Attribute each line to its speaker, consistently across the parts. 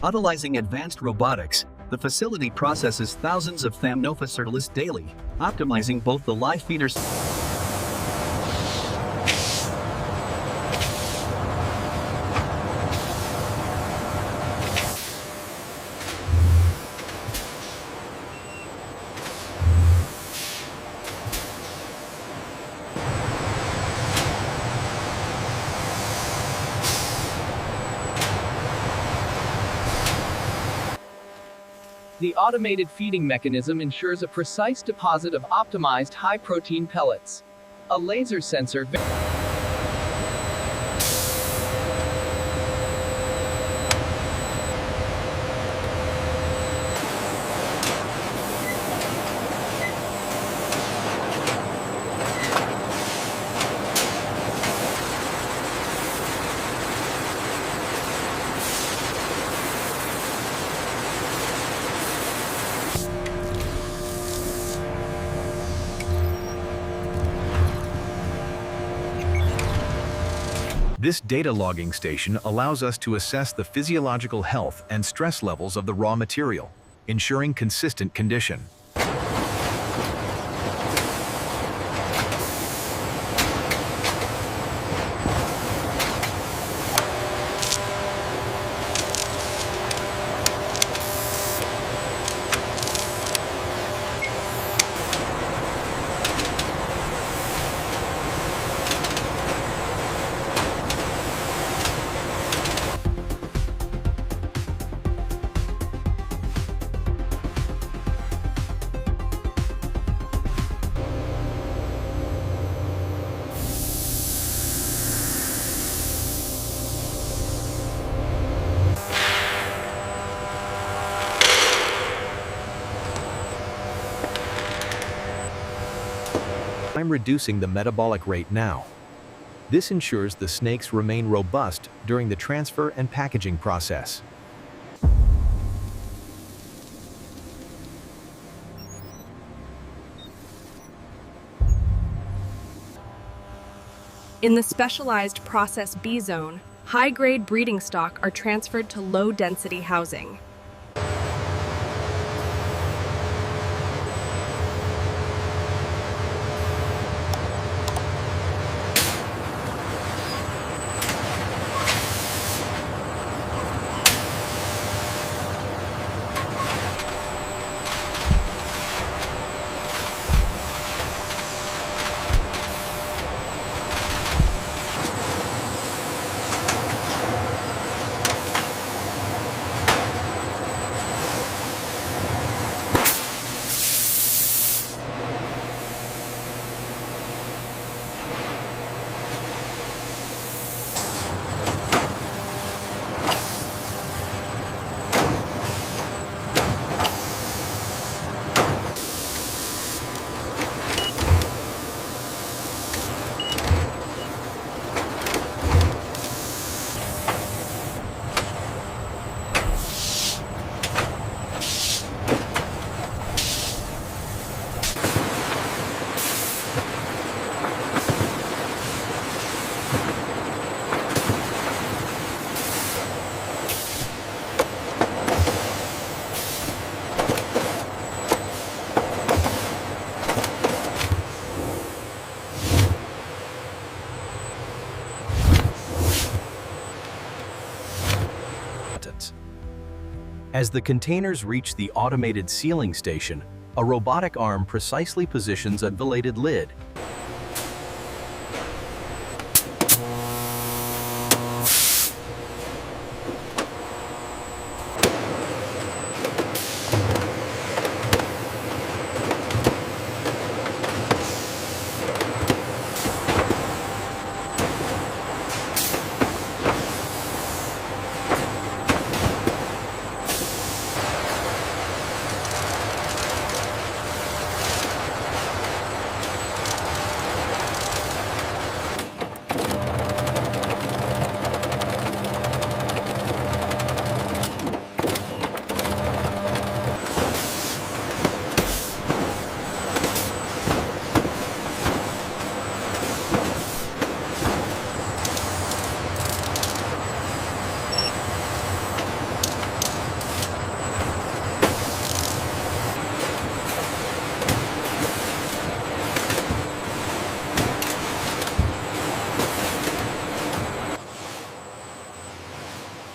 Speaker 1: Utilizing advanced robotics, the facility processes thousands of Thamnophis daily, optimizing both the live feeders.
Speaker 2: The automated feeding mechanism ensures a precise deposit of optimized high-protein pellets. A laser sensor
Speaker 3: This data logging station allows us to assess the physiological health and stress levels of the raw material, ensuring consistent condition. I'm reducing the metabolic rate now. This ensures the snakes remain robust during the transfer and packaging process.
Speaker 4: In the specialized Process B zone, high-grade breeding stock are transferred to low-density housing.
Speaker 1: As the containers reach the automated sealing station, a robotic arm precisely positions a ventilated lid.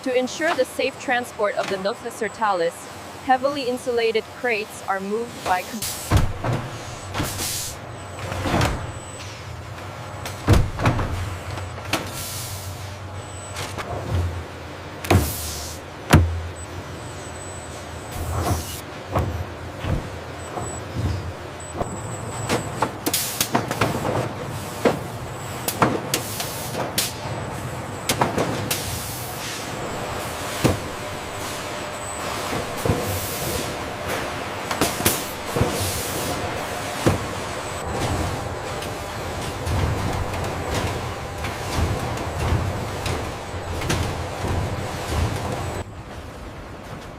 Speaker 5: To ensure the safe transport of the Thamnophis reptilis, heavily insulated crates are moved by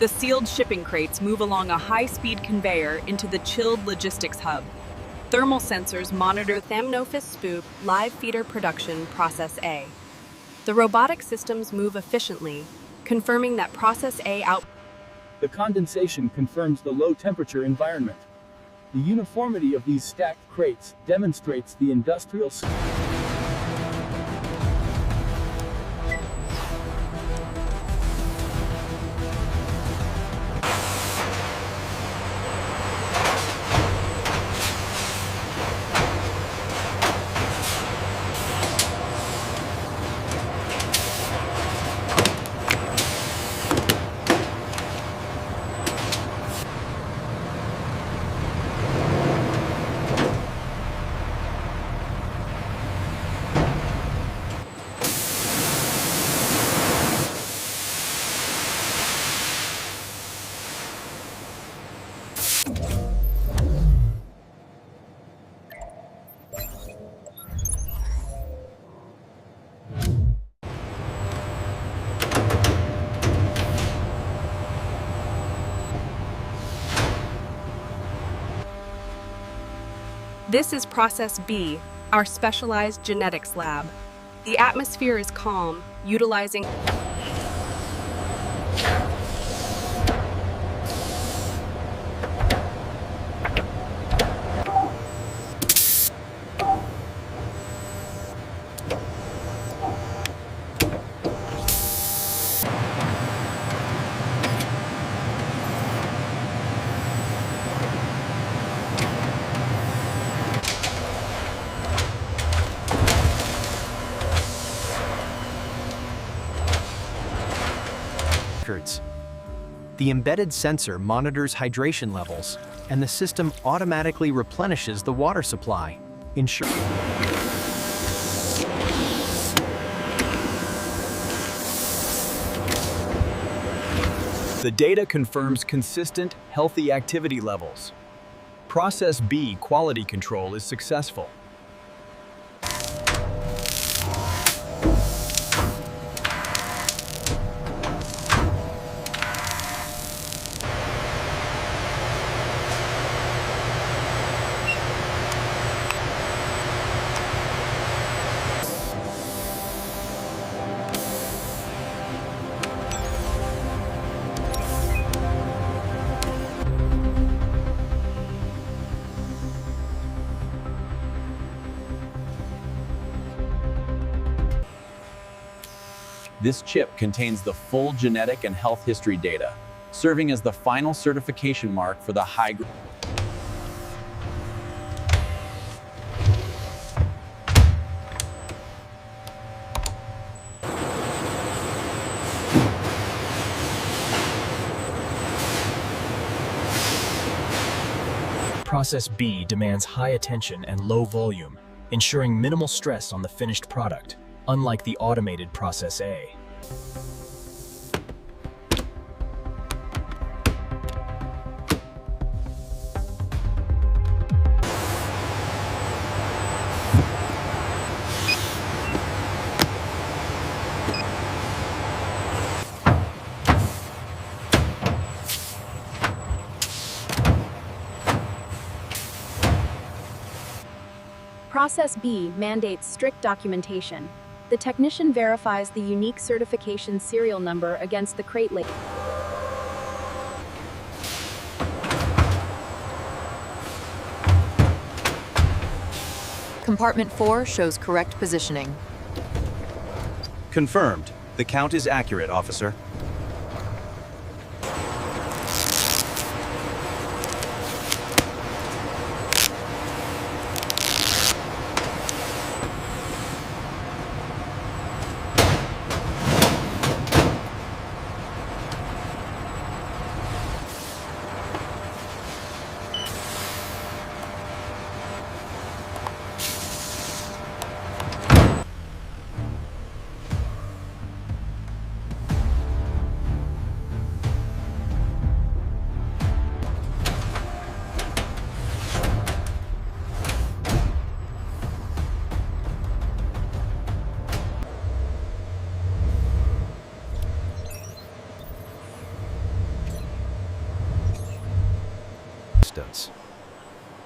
Speaker 4: The sealed shipping crates move along a high-speed conveyor into the chilled logistics hub. Thermal sensors monitor Thamnophis spoop live feeder production Process A. The robotic systems move efficiently, confirming that Process A out.
Speaker 6: The condensation confirms the low-temperature environment. The uniformity of these stacked crates demonstrates the industrial
Speaker 4: This is Process B, our specialized genetics lab. The atmosphere is calm, utilizing
Speaker 7: records. The embedded sensor monitors hydration levels, and the system automatically replenishes the water supply, ensuring
Speaker 3: The data confirms consistent, healthy activity levels. Process B quality control is successful. This chip contains the full genetic and health history data, serving as the final certification mark for the high.
Speaker 8: Process B demands high attention and low volume, ensuring minimal stress on the finished product, unlike the automated Process A.
Speaker 9: Process B mandates strict documentation. The technician verifies the unique certification serial number against the crate label.
Speaker 10: Compartment 4 shows correct positioning.
Speaker 3: Confirmed. The count is accurate, officer.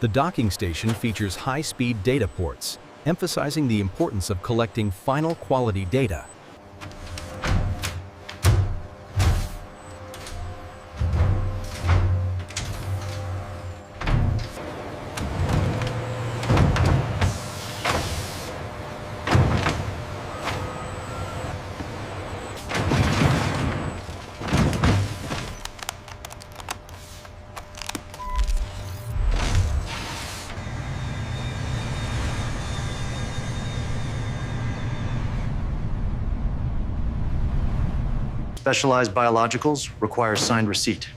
Speaker 7: The docking station features high-speed data ports, emphasizing the importance of collecting final quality data.
Speaker 10: Specialized biologicals require signed receipt.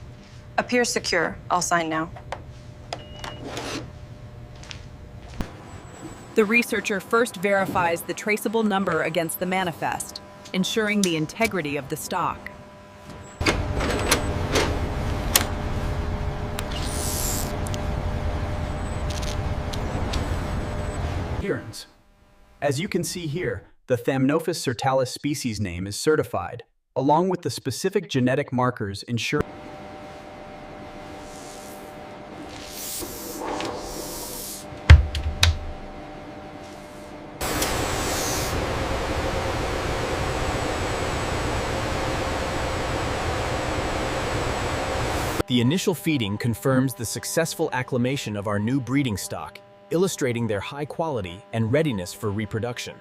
Speaker 11: Appears secure. I'll sign now.
Speaker 4: The researcher first verifies the traceable number against the manifest, ensuring the integrity of the stock.
Speaker 3: Appearance. As you can see here, the Thamnophis sertalis species name is certified, along with the specific genetic markers ensuring
Speaker 8: The initial feeding confirms the successful acclimation of our new breeding stock, illustrating their high quality and readiness for reproduction.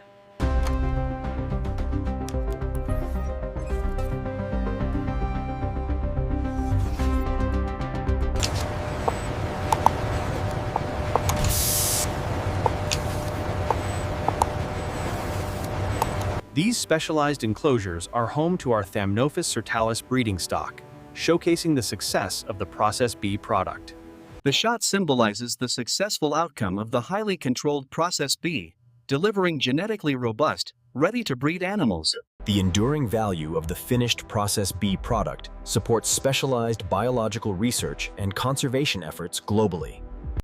Speaker 3: These specialized enclosures are home to our Thamnophis sertalis breeding stock, showcasing the success of the Process B product.
Speaker 1: The shot symbolizes the successful outcome of the highly controlled Process B, delivering genetically robust, ready-to-breed animals.
Speaker 8: The enduring value of the finished Process B product supports specialized biological research and conservation efforts globally.